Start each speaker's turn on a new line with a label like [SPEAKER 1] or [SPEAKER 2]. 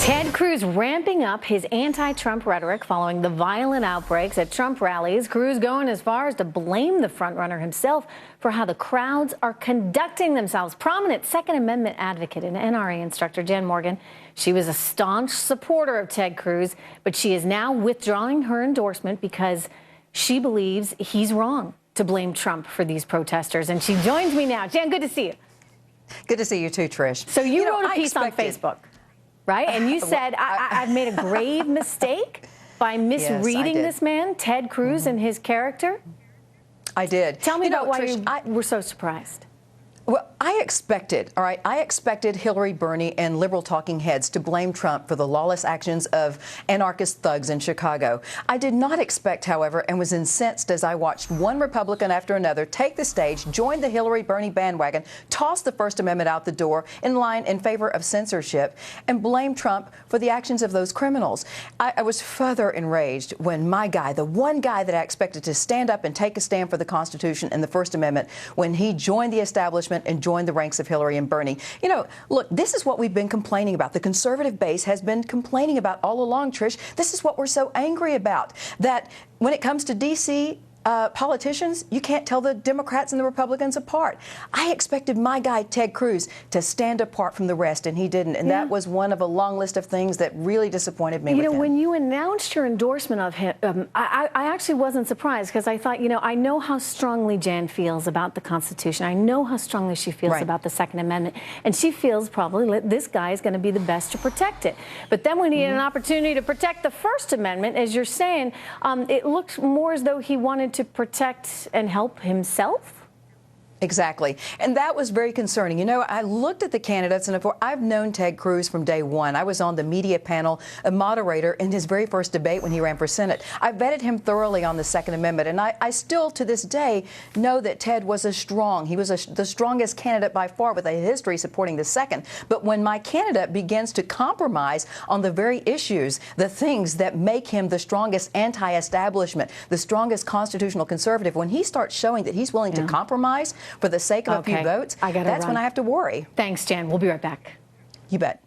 [SPEAKER 1] Ted Cruz ramping up his anti-Trump rhetoric following the violent outbreaks at Trump rallies. Cruz going as far as to blame the frontrunner himself for how the crowds are conducting themselves. Prominent Second Amendment advocate and NRA instructor Jen Morgan, she was a staunch supporter of Ted Cruz, but she is now withdrawing her endorsement because she believes he's wrong to blame Trump for these protesters. And she joins me now. Jen, good to see you.
[SPEAKER 2] Good to see you too, Trish.
[SPEAKER 1] So you wrote a piece on Facebook, right? And you said, I've made a grave mistake by misreading this man, Ted Cruz, and his character.
[SPEAKER 2] I did.
[SPEAKER 1] Tell me about why
[SPEAKER 2] Trish,
[SPEAKER 1] you were so surprised.
[SPEAKER 2] Well, I expected Hillary, Bernie, and liberal talking heads to blame Trump for the lawless actions of anarchist thugs in Chicago. I did not expect, however, and was incensed as I watched one Republican after another take the stage, join the Hillary, Bernie bandwagon, toss the First Amendment out the door in line in favor of censorship, and blame Trump for the actions of those criminals. I was further enraged when my guy, the one guy that I expected to stand up and take a stand for the Constitution and the First Amendment, when he joined the establishment and joined the ranks of Hillary and Bernie. You know, look, this is what we've been complaining about. The conservative base has been complaining about all along, Trish. This is what we're so angry about, that when it comes to D.C., politicians, you can't tell the Democrats and the Republicans apart. I expected my guy, Ted Cruz, to stand apart from the rest, and he didn't. And that was one of a long list of things that really disappointed me with him.
[SPEAKER 1] When you announced your endorsement of him, I actually wasn't surprised, because I thought, I know how strongly Jan feels about the Constitution. I know how strongly she feels about the Second Amendment. And she feels probably this guy is going to be the best to protect it. But then when he had an opportunity to protect the First Amendment, as you're saying, it looked more as though he wanted to protect and help himself?
[SPEAKER 2] Exactly. And that was very concerning. You know, I looked at the candidates, and I've known Ted Cruz from day one. I was on the media panel, a moderator in his very first debate when he ran for Senate. I vetted him thoroughly on the Second Amendment, and I still, to this day, know that Ted was he was the strongest candidate by far, with a history supporting the Second. But when my candidate begins to compromise on the very issues, the things that make him the strongest anti-establishment, the strongest constitutional conservative, when he starts showing that he's willing to compromise for the sake of a few votes, that's when I have to worry.
[SPEAKER 1] Thanks, Jan. We'll be right back.
[SPEAKER 2] You bet.